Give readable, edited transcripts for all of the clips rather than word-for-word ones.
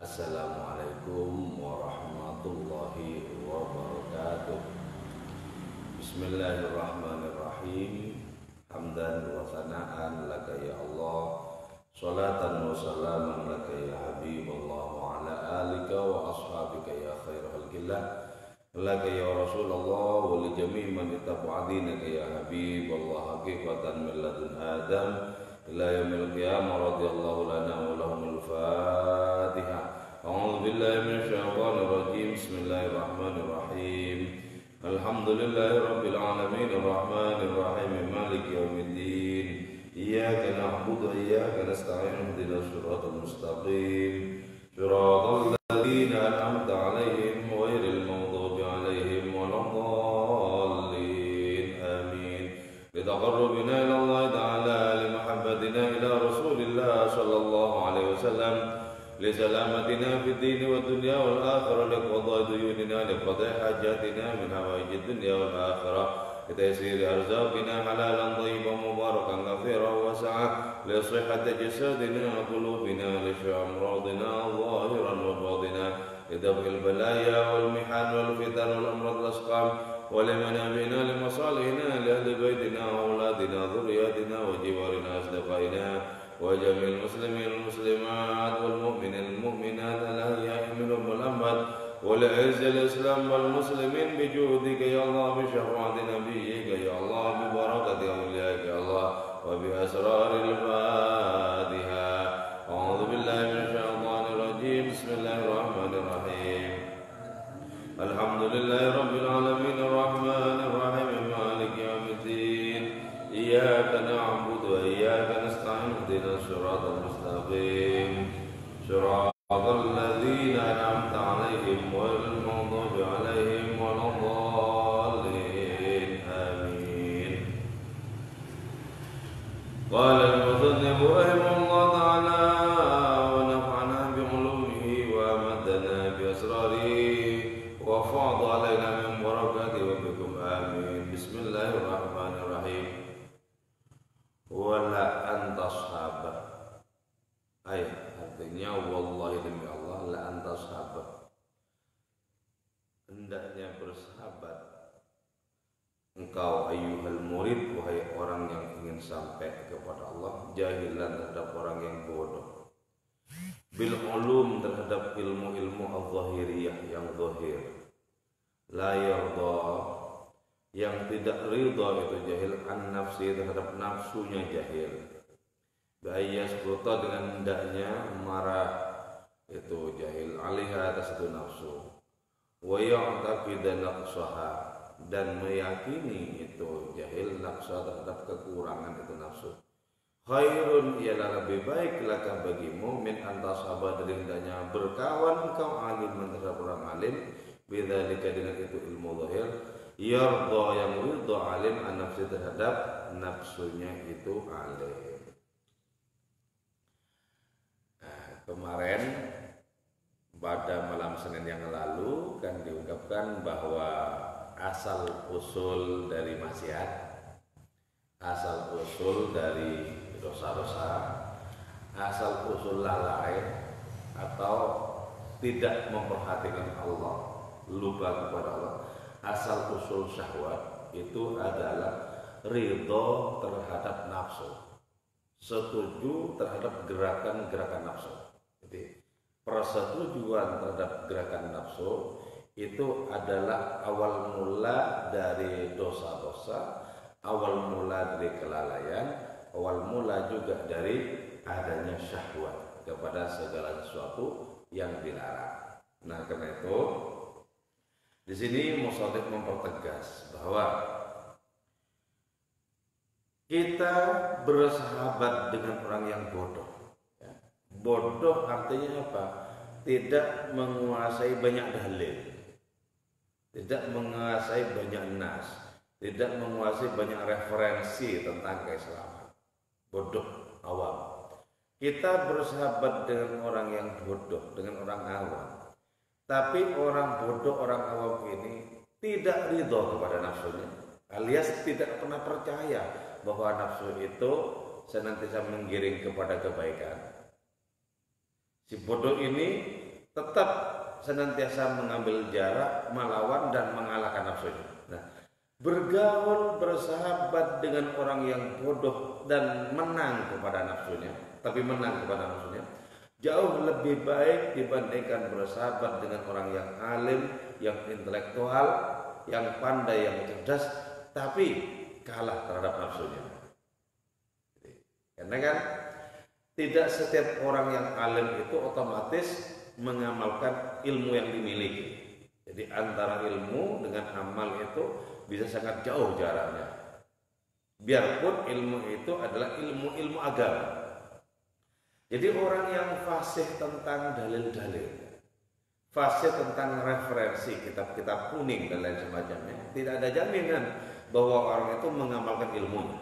Assalamualaikum warahmatullahi wabarakatuh. Bismillahirrahmanirrahim. Hamdan wa sana'an laka ya Allah, salatan wa salaman laka ya Habibullah, wa ala alika wa ashabika ya khair khalqillah, laka ya Rasulullah, wa li jami' man ittaba'a dinaka ya Habibullah, haqiqatan min ladun Adam ila yaumil qiyamah. Radhiyallahu lana wa lahumul Fatihah. A'udzu billahi minasy syaithanir rajim. Bismillahirrahmanirrahim. Alhamdulillahi rabbil alamin arrahmanir rahim maliki yaumiddin. Iyyaka na'budu wa iyyaka nasta'in ihdinas siratal mustaqim. Siratal ladzina an'amta 'alaihim ghairil maghdubi 'alaihim waladdallin. Amin. Litaqarrubina ila Allah ta'ala li mahabbatina ila Rasulillah sallallahu alaihi wasallam. لسلامتنا في الدين والدنيا والآخرة، لقضاء ديوننا، لقضاء حاجاتنا من حوائج الدنيا والآخرة، لتيسير أرزاقنا حلالا طيبا مباركا كثيرا واسعا، لصحة جسدنا وقلوبنا، لشفاء أمراضنا ظاهرا وباطنا، لدفع البلايا والمحن والفتن والأمراض الأسقام، ولمنامنا لمصالحنا لأهل بيتنا وأولادنا ذرياتنا وجوارنا أصدقائنا وجميع المسلمين والمسلمات والمؤمنين والمؤمنات الأحياء منهم والأموات، ولأعز الإسلام والمسلمين بجهدك يا الله، بشفاعة نبيك يا الله، ببركة أوليائك يا الله، وبأسرار الفاتحة. أعوذ بالله من الشيطان الرجيم. بسم الله الرحمن الرحيم. الحمد لله رب العالمين الرحمن الرحيم مالك يوم الدين. إياك نعبد وإياك نستعين اهدنا الصراط المستقيم صراط الذين أنعمت عليهم غير المغضوب عليهم ولا الضالين. آمين. قال المصنف رحمه الله تعالى ونفعنا بعلومه وأمدنا بأسراره وفاض علينا من بركاته وبكم. آمين. بسم الله الرحمن الرحيم. Wala antashabah, artinya wallahi demi Allah, la antashabah, hendaknya bersahabat engkau ayyuhal murid, wahai orang yang ingin sampai kepada Allah, jahilan terhadap orang yang bodoh, bil ulum terhadap ilmu-ilmu al-zahiriyah yang zahir, la yarda yang tidak ridha itu jahil, an nafsi terhadap nafsunya jahil, bahaya sebuta dengan hendaknya marah itu jahil, alihah atas itu nafsu, wa ya'taqidan naqsaha, dan meyakini itu jahil naqsa terhadap kekurangan itu nafsu. Khairun, ialah lebih baik laka bagimu min antasabah, dari hendaknya berkawan kau alim terhadap orang alim, bidzalika dengan itu ilmu zahir, yarda yang ridha alim an nafsi terhadap nafsunya itu alim. Kemarin pada malam Senin yang lalu kan diungkapkan bahwa asal usul dari maksiat, asal usul dari dosa-dosa, asal usul lalai atau tidak memperhatikan Allah, lupa kepada Allah, asal usul syahwat itu adalah ridho terhadap nafsu, setuju terhadap gerakan-gerakan nafsu. Jadi persetujuan terhadap gerakan nafsu itu adalah awal mula dari dosa-dosa, awal mula dari kelalaian, awal mula juga dari adanya syahwat kepada segala sesuatu yang dilarang. Nah, karena itu di sini musannif mempertegas bahwa kita bersahabat dengan orang yang bodoh. Bodoh artinya apa? Tidak menguasai banyak dalil, tidak menguasai banyak nas, tidak menguasai banyak referensi tentang keislaman. Bodoh, awam. Kita bersahabat dengan orang yang bodoh, dengan orang awam. Tapi orang bodoh, orang awam ini tidak ridho kepada nafsunya, alias tidak pernah percaya bahwa nafsu itu senantiasa menggiring kepada kebaikan. Si bodoh ini tetap senantiasa mengambil jarak, melawan dan mengalahkan nafsunya. Nah, bergaul, bersahabat dengan orang yang bodoh dan menang kepada nafsunya, jauh lebih baik dibandingkan bersahabat dengan orang yang alim, yang intelektual, yang pandai, yang cerdas, tapi kalah terhadap nafsunya. Karena kan tidak setiap orang yang alim itu otomatis mengamalkan ilmu yang dimiliki. Jadi antara ilmu dengan amal itu bisa sangat jauh jaraknya. Biarpun ilmu itu adalah ilmu agama. Jadi orang yang fasih tentang dalil-dalil, fasih tentang referensi kitab-kitab kuning dan lain semacamnya, tidak ada jaminan bahwa orang itu mengamalkan ilmunya.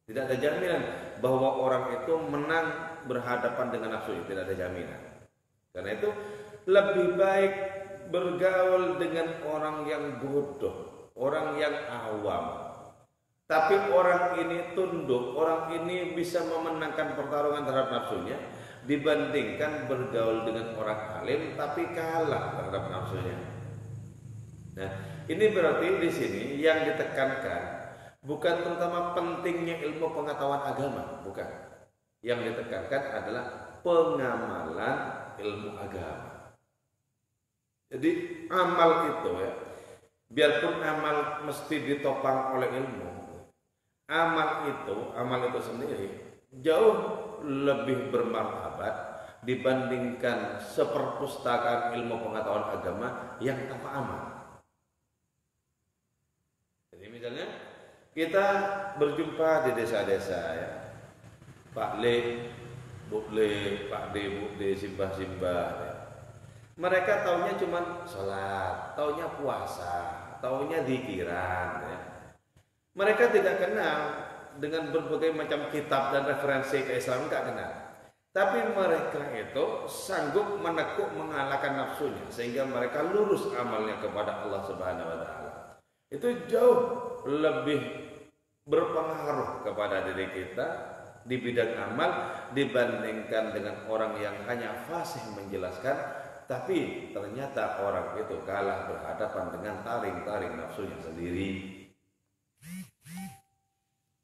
Tidak ada jaminan bahwa orang itu menang berhadapan dengan nafsu, tidak ada jaminan. Karena itu lebih baik bergaul dengan orang yang bodoh, orang yang awam. Tapi orang ini tunduk, orang ini bisa memenangkan pertarungan terhadap nafsunya dibandingkan bergaul dengan orang alim tapi kalah terhadap nafsunya. Nah, ini berarti di sini yang ditekankan bukan terutama pentingnya ilmu pengetahuan agama, bukan. Yang ditekankan adalah pengamalan ilmu agama. Jadi amal itu ya, biarpun amal mesti ditopang oleh ilmu, amal itu sendiri jauh lebih bermartabat dibandingkan seperpustakaan ilmu pengetahuan agama yang tanpa amal. Jadi misalnya kita berjumpa di desa-desa ya, Pak Le, Bu Le, Pak De, Bu De, simbah-simbah ya. Mereka taunya cuma sholat, taunya puasa, taunya zikiran ya. Mereka tidak kenal dengan berbagai macam kitab dan referensi keislaman, tidak kenal. Tapi mereka itu sanggup menekuk mengalahkan nafsunya sehingga mereka lurus amalnya kepada Allah Subhanahu wa taala. Itu jauh lebih berpengaruh kepada diri kita di bidang amal dibandingkan dengan orang yang hanya fasih menjelaskan tapi ternyata orang itu kalah berhadapan dengan taring-taring nafsunya sendiri.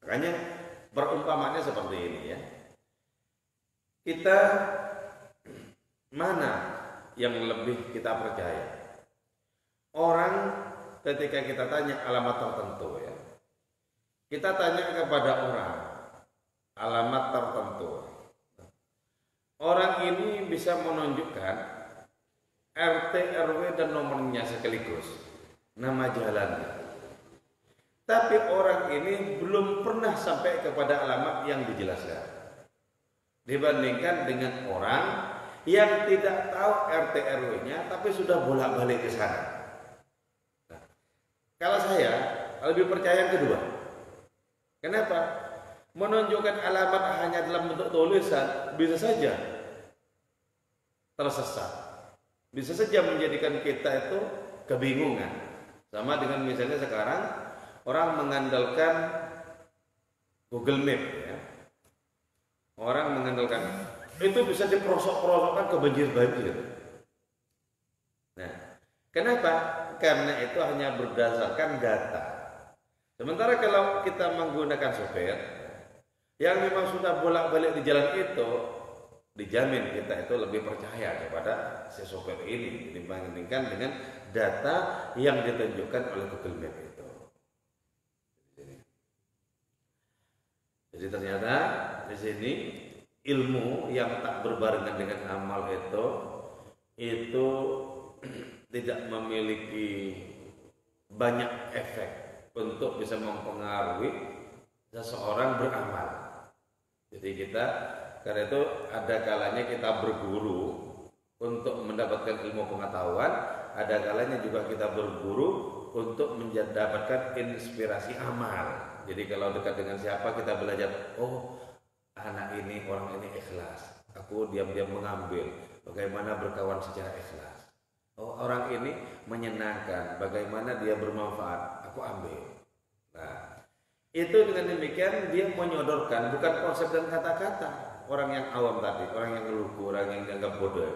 Makanya perumpamaannya seperti ini ya. Kita mana yang lebih kita percaya? Orang ketika kita tanya alamat tertentu ya, kita tanya kepada orang alamat tertentu. Orang ini bisa menunjukkan RT, RW dan nomornya sekaligus, nama jalannya. Tapi orang ini belum pernah sampai kepada alamat yang dijelaskan. Dibandingkan dengan orang yang tidak tahu RT RW-nya tapi sudah bolak-balik ke sana. Nah, kalau saya lebih percaya yang kedua. Kenapa? Menunjukkan alamat hanya dalam bentuk tulisan bisa saja tersesat. Bisa saja menjadikan kita itu kebingungan. Sama dengan misalnya sekarang orang mengandalkan Google Map ya. Orang mengandalkan itu bisa diperosok-perosokkan ke banjir-banjir. Nah, kenapa? Karena itu hanya berdasarkan data. Sementara kalau kita menggunakan software yang memang sudah bolak-balik di jalan itu, dijamin kita itu lebih percaya kepada si software ini dibandingkan dengan data yang ditunjukkan oleh Google Map itu. Jadi ternyata di sini ilmu yang tak berbarengan dengan amal itu tidak memiliki banyak efek untuk bisa mempengaruhi seseorang beramal. Jadi karena itu ada kalanya kita berguru untuk mendapatkan ilmu pengetahuan, ada kalanya juga kita berguru untuk mendapatkan inspirasi amal. Jadi kalau dekat dengan siapa kita belajar, oh anak ini, orang ini ikhlas, aku diam-diam mengambil bagaimana berkawan secara ikhlas. Oh orang ini menyenangkan, bagaimana dia bermanfaat, aku ambil. Nah itu dengan demikian dia menyodorkan bukan konsep dan kata-kata orang yang awam tadi, orang yang lugu, orang yang dianggap bodoh,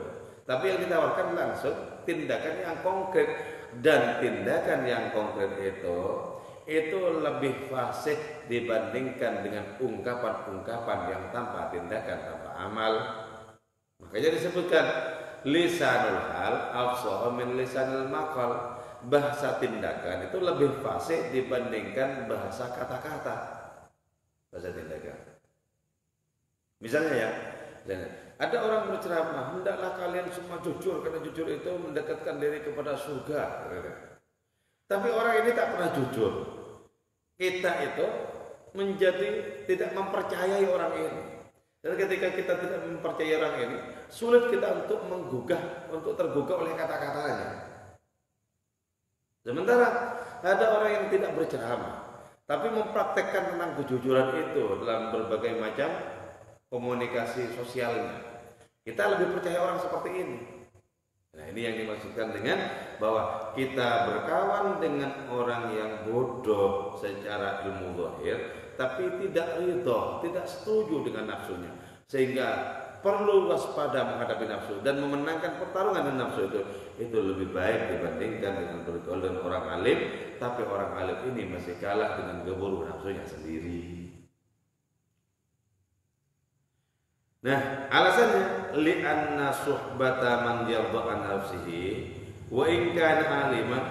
Tapi yang ditawarkan langsung tindakan yang konkret, dan tindakan yang konkret itu lebih fasih dibandingkan dengan ungkapan-ungkapan yang tanpa tindakan, tanpa amal. Makanya disebutkan lisanul hal afsah min lisanil maqal. Bahasa tindakan itu lebih fasih dibandingkan bahasa kata-kata. Bahasa tindakan. Misalnya ya, ada orang berceramah, hendaklah kalian semua jujur karena jujur itu mendekatkan diri kepada surga. Tapi orang ini tak pernah jujur. Kita itu menjadi tidak mempercayai orang ini. Dan ketika kita tidak mempercayai orang ini, sulit kita untuk tergugah oleh kata-katanya. Sementara ada orang yang tidak berceramah, tapi mempraktekkan tentang kejujuran itu dalam berbagai macam komunikasi sosialnya. Kita lebih percaya orang seperti ini. Nah, ini yang dimaksudkan dengan bahwa kita berkawan dengan orang yang bodoh secara ilmu zahir, tapi tidak ridho, tidak setuju dengan nafsunya, sehingga perlu waspada menghadapi nafsu dan memenangkan pertarungan dengan nafsu itu lebih baik dibandingkan dengan bergaul dengan orang alim, tapi orang alim ini masih kalah dengan geburu nafsunya sendiri. Nah, alasannya li'anna suhbata man yardha an nafsihi wa in kana aliman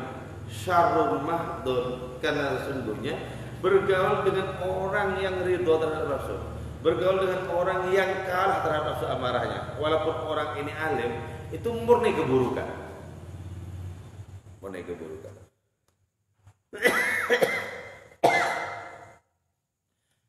syarrun mahdun, karena sesungguhnya bergaul dengan orang yang ridho terhadap nafsu, bergaul dengan orang yang kalah terhadap nafsu amarahnya, walaupun orang ini alim, itu murni keburukan. Murni keburukan.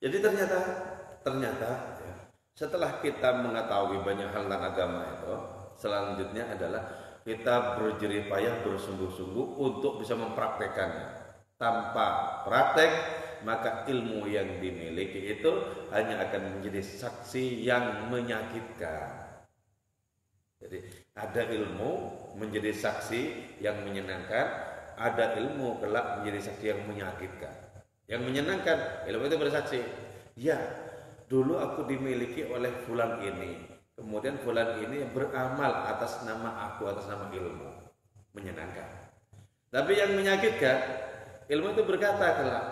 Jadi ternyata ya, setelah kita mengetahui banyak hal tentang agama itu, selanjutnya adalah kita berjerih payah bersungguh-sungguh untuk bisa mempraktekannya. Tanpa praktek, maka ilmu yang dimiliki itu hanya akan menjadi saksi yang menyakitkan. Jadi ada ilmu menjadi saksi yang menyenangkan, ada ilmu kelak menjadi saksi yang menyakitkan. Yang menyenangkan, ilmu itu bersaksi, ya dulu aku dimiliki oleh fulan ini, kemudian fulan ini beramal atas nama aku, atas nama ilmu, menyenangkan. Tapi yang menyakitkan, ilmu itu berkata kelak,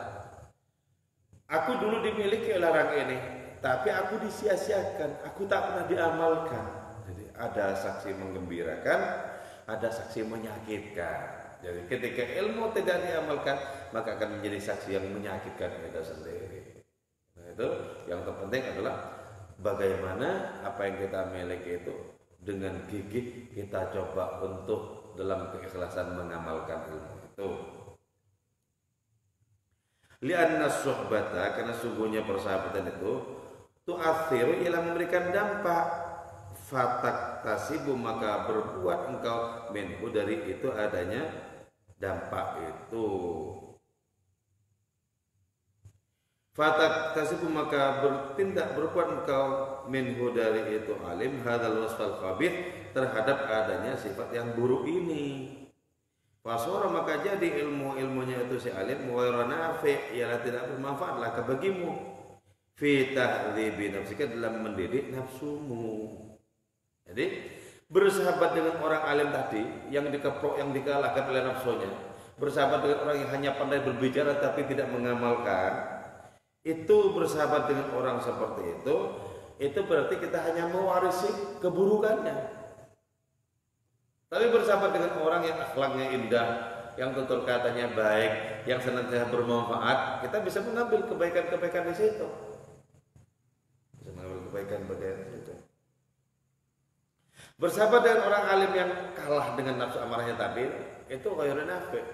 aku dulu dimiliki oleh orang ini, tapi aku disia-siakan, aku tak pernah diamalkan. Jadi ada saksi menggembirakan, ada saksi menyakitkan. Jadi ketika ilmu tidak diamalkan, maka akan menjadi saksi yang menyakitkan kita sendiri. Nah, itu yang terpenting adalah bagaimana apa yang kita miliki itu dengan gigih kita coba untuk dalam keikhlasan mengamalkan ilmu itu. Lianna suhbata, karena sungguhnya persahabatan itu tu'athiru, ialah memberikan dampak. Fatak tasibu, maka berbuat engkau minhu, dari itu adanya dampak itu. Fatak tasibu, maka berbuat engkau minhu, dari itu alim, hadzal wasfal khabith, terhadap adanya sifat yang buruk ini. Fasora, maka jadi ilmunya itu si alim ghairu nafi', ialah tidak bermanfaat laka bagimu, fi tahdzibi nafsika, dalam mendidik nafsumu. Jadi bersahabat dengan orang alim tadi yang dikeprok, yang dikalahkan oleh nafsunya, bersahabat dengan orang yang hanya pandai berbicara tapi tidak mengamalkan, itu bersahabat dengan orang seperti itu berarti kita hanya mewarisi keburukannya. Tapi bersahabat dengan orang yang akhlaknya indah, yang tutur katanya baik, yang senantiasa bermanfaat, kita bisa mengambil kebaikan-kebaikan di situ. Bisa mengambil kebaikan-kebaikan di situ. Bersahabat dengan orang alim yang kalah dengan nafsu amarahnya tadi, itu ghairu nafi',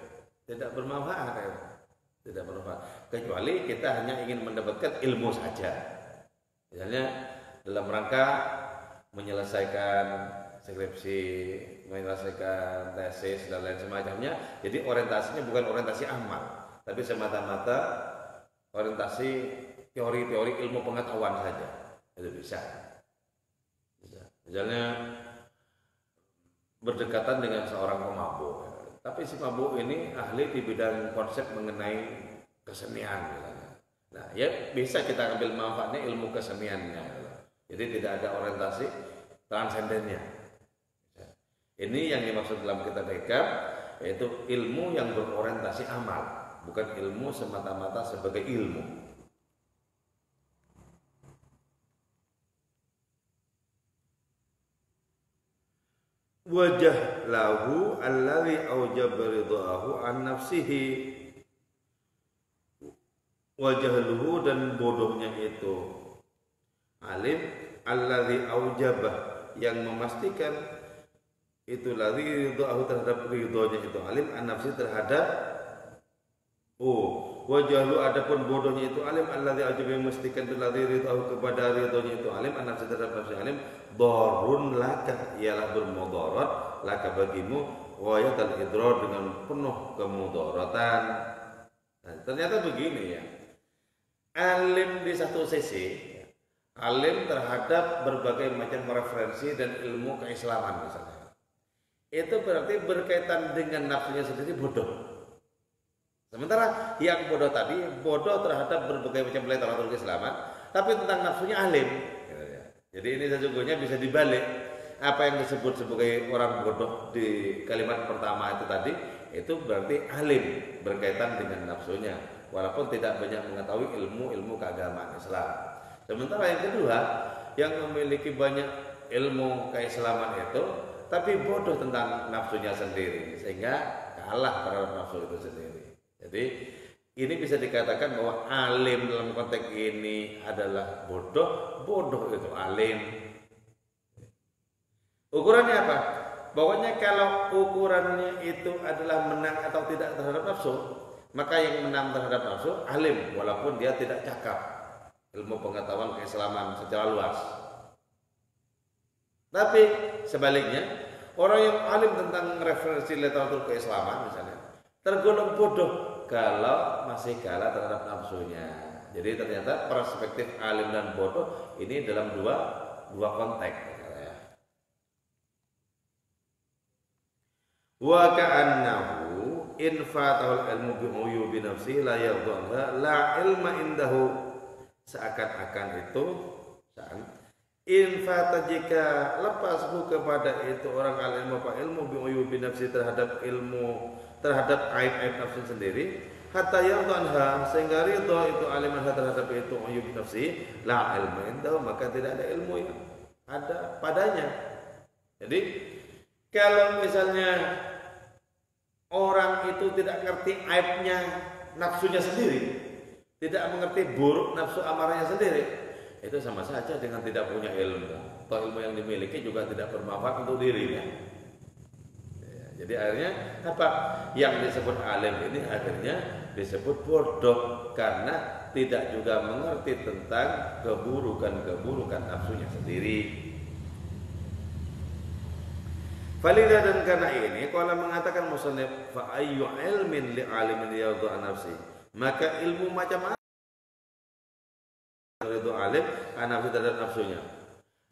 tidak bermanfaat, tidak bermanfaat. Kecuali kita hanya ingin mendapatkan ilmu saja. Misalnya dalam rangka menyelesaikan skripsi, menyelesaikan tesis dan lain semacamnya. Jadi orientasinya bukan orientasi amal, tapi semata-mata orientasi teori-teori ilmu pengetahuan saja. Itu bisa. Misalnya berdekatan dengan seorang pemabuk, tapi si pemabuk ini ahli di bidang konsep mengenai kesenian misalnya. Nah, ya bisa kita ambil manfaatnya ilmu keseniannya. Jadi tidak ada orientasi transendennya. Ini yang dimaksud dalam kitab Hikam, yaitu ilmu yang berorientasi amal, bukan ilmu semata-mata sebagai ilmu. Wajah lahu alladhi aujaba ridahu an nafsihi. Wajahluhu, dan bodohnya itu alim, alladhi aujabah, yang memastikan itu ladzi ridahu, terhadap ridhonya itu alim, an nafsi, terhadap wajahlu, adapun bodohnya itu alim, alladzi aujaba, yang memastikan itu ladzi ridahu, kepada ridhonya itu alim, an nafsi, terhadap nafsi alim, darun laka, ialah bermudarat laka bagimu, wayat al-idrar, dengan penuh kemudaratan. Nah, ternyata begini ya, alim di satu sisi, alim terhadap berbagai macam referensi dan ilmu keislaman misalnya, itu berarti berkaitan dengan nafsunya sendiri bodoh. Sementara yang bodoh tadi, bodoh terhadap berbagai macam literatur keislaman, tapi tentang nafsunya alim. Jadi ini sesungguhnya bisa dibalik. Apa yang disebut sebagai orang bodoh di kalimat pertama itu tadi, itu berarti alim berkaitan dengan nafsunya, walaupun tidak banyak mengetahui ilmu-ilmu keagamaan Islam. Sementara yang kedua, yang memiliki banyak ilmu keislaman itu, tapi bodoh tentang nafsunya sendiri, sehingga kalah terhadap nafsu itu sendiri. Jadi ini bisa dikatakan bahwa alim dalam konteks ini adalah bodoh, bodoh itu alim. Ukurannya apa? Pokoknya kalau ukurannya itu adalah menang atau tidak terhadap nafsu, maka yang menang terhadap nafsu alim, walaupun dia tidak cakap ilmu pengetahuan keislaman secara luas. Tapi sebaliknya, orang yang alim tentang referensi literatur keislaman misalnya, tergolong bodoh kalau masih kalah terhadap nafsunya. Jadi ternyata perspektif alim dan bodoh ini dalam dua konteks. Wa ka'annahu in fatahul ilmu bi uyubi nafsi la yadhunha la ilma indahu. Seakan-akan itu in fata, jika lepasku kepada itu orang alim apa ilmu bi uyubi nafsi, terhadap ilmu terhadap aib-aib nafsu sendiri, hatta yadhunha, sehingga ridha itu alim terhadap itu uyubi nafsi, la ilma indahu, maka tidak ada ilmu yang ada padanya. Jadi kalau misalnya orang itu tidak ngerti aibnya nafsunya sendiri, tidak mengerti buruk nafsu amarahnya sendiri, itu sama saja dengan tidak punya ilmu. Atau ilmu yang dimiliki juga tidak bermanfaat untuk dirinya. Jadi akhirnya apa? Yang disebut alim ini akhirnya disebut bodoh, karena tidak juga mengerti tentang keburukan nafsunya sendiri. Falidah, dan karena ini kalau mengatakan musannif fa ayyu ilmin li alimin yadhu an nafsi, maka ilmu macam apa ridho alim an nafsi terhadap nafsunya.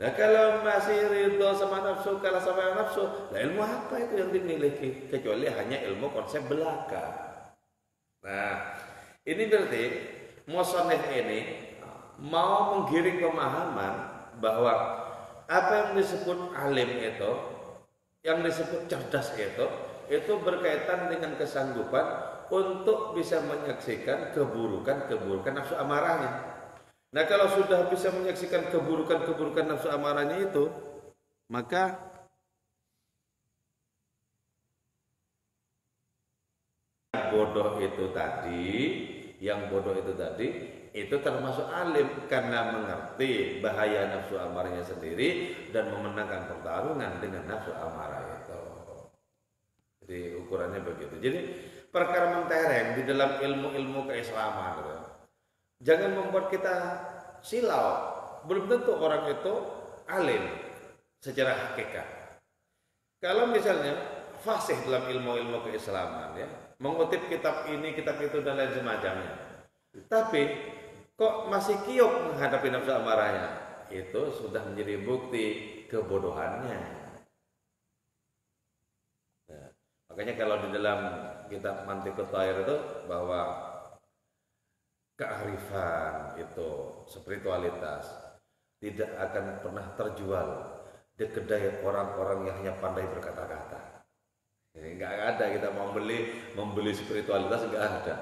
Nah kalau masih ridho sama nafsu, kalah sama nafsu, nah ilmu apa itu yang dimiliki kecuali hanya ilmu konsep belaka. Nah ini berarti musannif ini mau menggiring pemahaman bahwa apa yang disebut alim itu, yang disebut cerdas itu berkaitan dengan kesanggupan untuk bisa menyaksikan keburukan nafsu amarahnya. Nah kalau sudah bisa menyaksikan keburukan nafsu amarahnya itu, maka yang bodoh itu tadi itu termasuk alim, karena mengerti bahaya nafsu amarahnya sendiri dan memenangkan pertarungan dengan nafsu amarah itu. Jadi ukurannya begitu. Jadi perkara mentereng di dalam ilmu-ilmu keislaman gitu. Jangan membuat kita silau. Belum tentu orang itu alim secara hakikat. Kalau misalnya fasih dalam ilmu-ilmu keislaman ya, mengutip kitab ini, kitab itu dan lain semacamnya, tapi kok masih kiok menghadapi nafsu amarahnya, itu sudah menjadi bukti kebodohannya. Nah, makanya kalau di dalam kitab Mantiqut Thair itu bahwa kearifan itu, spiritualitas tidak akan pernah terjual kedai orang-orang yang hanya pandai berkata-kata. Ini nggak ada kita membeli spiritualitas, nggak ada.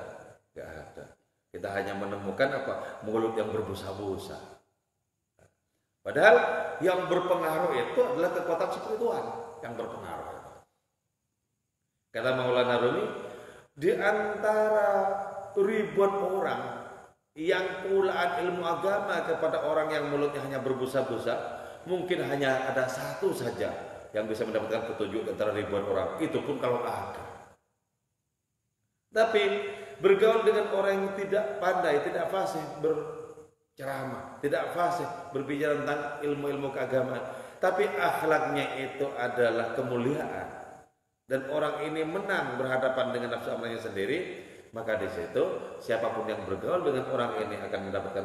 Kita hanya menemukan apa, mulut yang berbusa-busa. Padahal yang berpengaruh itu adalah kekuatan spiritual yang berpengaruh. Kata Maulana Rumi, di antara ribuan orang yang pulaan ilmu agama kepada orang yang mulutnya hanya berbusa-busa, mungkin hanya ada satu saja yang bisa mendapatkan petunjuk antara ribuan orang, itu pun kalau ada. Tapi bergaul dengan orang yang tidak pandai, tidak fasih berceramah, tidak fasih berbicara tentang ilmu-ilmu keagamaan, tapi akhlaknya itu adalah kemuliaan, dan orang ini menang berhadapan dengan nafsu amarahnya sendiri, maka di situ siapapun yang bergaul dengan orang ini akan mendapatkan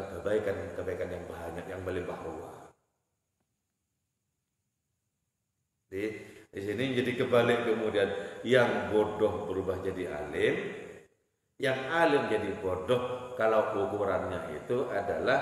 kebaikan yang banyak, yang melimpah ruah. Di sini jadi kebalik, kemudian yang bodoh berubah jadi alim, yang alim jadi bodoh kalau ukurannya itu adalah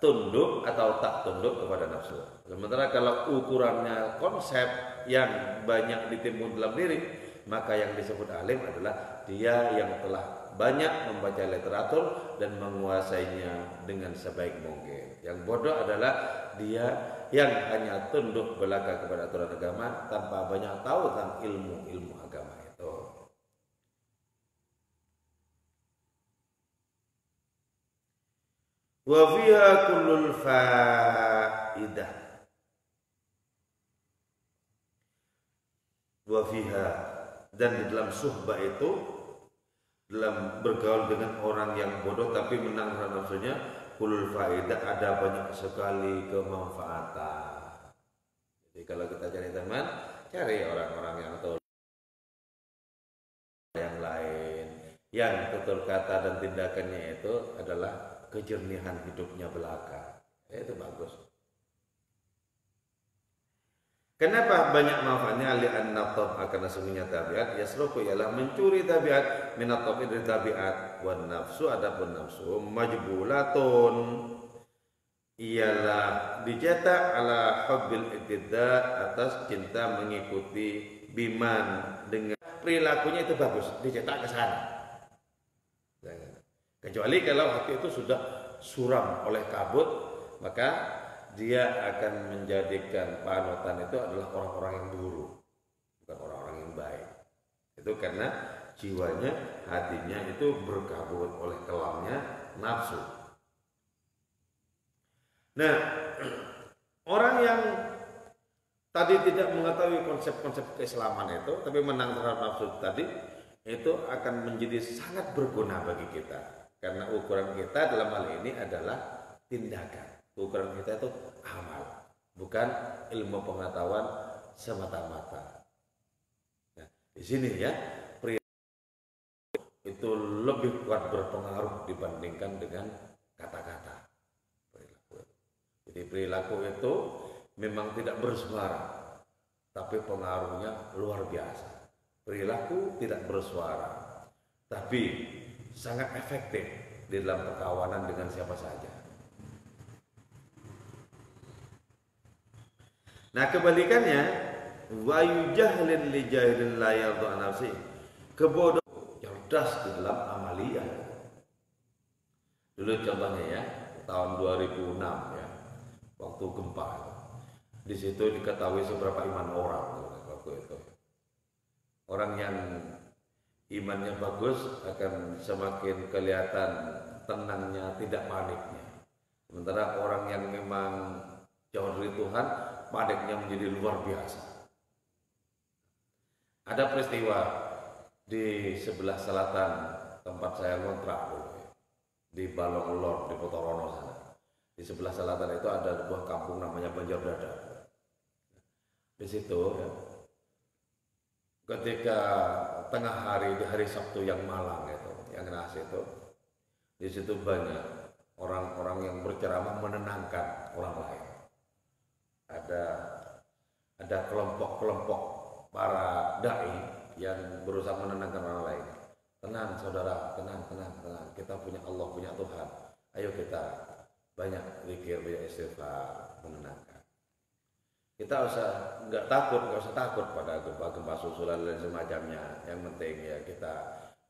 tunduk atau tak tunduk kepada nafsu. Sementara kalau ukurannya konsep yang banyak ditimbun dalam diri, maka yang disebut alim adalah dia yang telah banyak membaca literatur dan menguasainya dengan sebaik mungkin. Yang bodoh adalah dia yang hanya tunduk belaka kepada aturan agama tanpa banyak tahu tentang ilmu agama itu. Wa fiha kullul faidah. Wa fiha, dan di dalam suhbah itu, dalam bergaul dengan orang yang bodoh tapi menang terhadap nafsunya, kullul faidah, ada banyak sekali kemanfaatan. Jadi kalau kita cari teman, cari orang-orang yang tahu yang lain, yang tutur kata dan tindakannya itu adalah kejernihan hidupnya belaka. Itu bagus. Kenapa banyak manfaatnya? Li'anna tab'a, karena sesungguhnya tabiat yasruku ialah mencuri tabiat, minat tabiat dari tabiat, wan nafsu, adapun nafsu majbulatun ialah dicetak ala hubbil iktida, atas cinta mengikuti, biman, dengan perilakunya itu bagus, dicetak ke sana. Kecuali kalau hati itu sudah suram oleh kabut, maka dia akan menjadikan panutan itu adalah orang-orang yang buruk, bukan orang-orang yang baik. Itu karena jiwanya, hatinya itu berkabut oleh kelamnya nafsu. Nah, orang yang tadi tidak mengetahui konsep-konsep keislaman itu, tapi menang terhadap nafsu tadi, itu akan menjadi sangat berguna bagi kita. Karena ukuran kita dalam hal ini adalah tindakan. Ukuran kita itu amal, bukan ilmu pengetahuan semata-mata. Nah, di sini ya, perilaku itu lebih kuat berpengaruh dibandingkan dengan kata-kata. Jadi perilaku itu memang tidak bersuara, tapi pengaruhnya luar biasa. Perilaku tidak bersuara, tapi sangat efektif di dalam perkawanan dengan siapa saja. Nah, kebalikannya, wa yujahlin li jahilin la yadhu nafsi, kebodohan cerdas di dalam amalia. Dulu contohnya ya, tahun 2006 ya, waktu gempa. Di situ diketahui seberapa iman orang waktu itu. Orang yang imannya bagus akan semakin kelihatan tenangnya, tidak paniknya. Sementara orang yang memang jauh dari Tuhan, paniknya menjadi luar biasa. Ada peristiwa di sebelah selatan tempat saya ngontrak dulu, di Balong Lor, di Potorono sana. Di sebelah selatan itu ada sebuah kampung namanya Banjardada. Di situ ya, ketika tengah hari, di hari Sabtu yang malang itu, yang nasi itu, di situ banyak orang-orang yang berceramah menenangkan orang lain. Ada kelompok-kelompok para dai yang berusaha menenangkan orang lain. Tenang saudara, tenang. Kita punya Allah, punya Tuhan. Ayo kita banyak zikir, banyak istighfar, menenangkan. Kita nggak usah takut pada gempa-gempa susulan dan semacamnya. Yang penting ya kita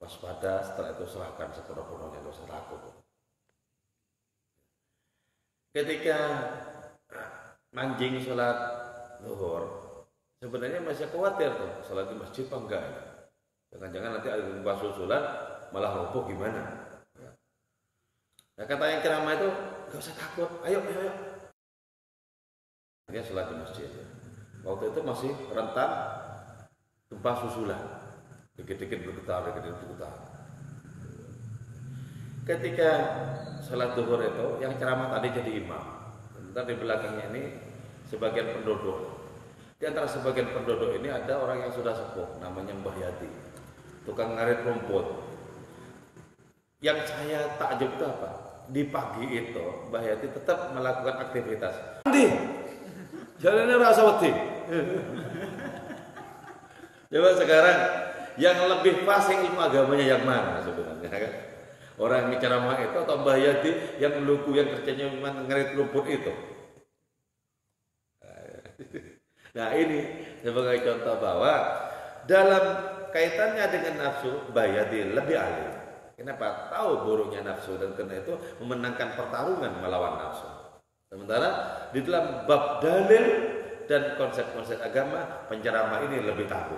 waspada, setelah itu serahkan sepenuh-penuhnya, nggak usah takut. Ketika mancing sholat zuhur, sebenarnya masih khawatir tuh sholat di masjid apa enggak ya? Jangan-jangan nanti ada gempa susulan malah roboh gimana? Nah kata yang ceramah itu nggak usah takut, ayo. Dia sholat di masjid. Waktu itu masih rentan gempa susulan, dikit-dikit bergetar. Ketika sholat zuhur itu, yang ceramah tadi jadi imam. Sebentar di belakangnya ini sebagian penduduk. Di antara sebagian penduduk ini ada orang yang sudah sepuh, namanya Mbah Yati, tukang ngarit rumput. Yang saya takjub itu apa? Di pagi itu Mbah Yati tetap melakukan aktivitas. Andi, jalannya rasa wedi. Coba sekarang yang lebih fasih ilmu agamanya yang mana sebenarnya kan? Orang yang ceramah itu atau Mbah Yati yang meluku yang kerjanya memang ngerit rumput itu. Nah ini sebagai contoh bahwa dalam kaitannya dengan nafsu Mbah Yati lebih alim. Kenapa? Tahu buruknya nafsu dan karena itu memenangkan pertarungan melawan nafsu. Sementara di dalam bab dalil dan konsep-konsep agama penceramah ini lebih tahu.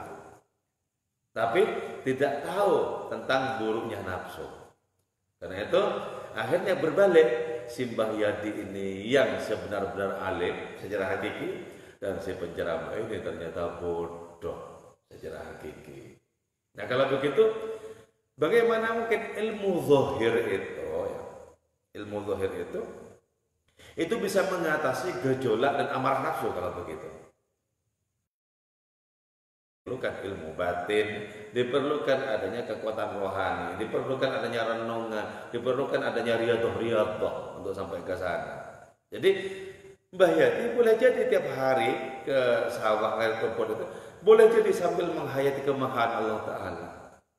Tapi tidak tahu tentang buruknya nafsu. Karena itu akhirnya berbalik, si Mbah Yati ini yang sebenar-benar alim secara hakiki dan si penceramah ini ternyata bodoh secara hakiki. Nah kalau begitu, bagaimana mungkin ilmu zahir itu bisa mengatasi gejolak dan amarah nafsu kalau begitu? Diperlukan ilmu batin, diperlukan adanya kekuatan rohani, diperlukan adanya renungan, diperlukan adanya riyadhah untuk sampai ke sana. Jadi Mbah Yati boleh jadi tiap hari ke sawah ngarit rumput itu, boleh jadi sambil menghayati kemahaan Allah Ta'ala.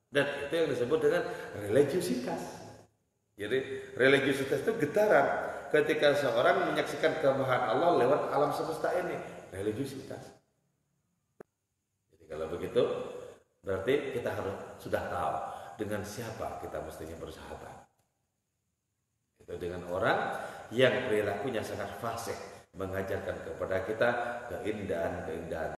Dan itu yang disebut dengan religiusitas. Jadi religiusitas itu getaran ketika seorang menyaksikan kemahaan Allah lewat alam semesta ini, religiusitas. Kalau begitu, berarti kita harus sudah tahu dengan siapa kita mestinya bersahabat. Itu dengan orang yang perilakunya sangat fasih, mengajarkan kepada kita keindahan-keindahan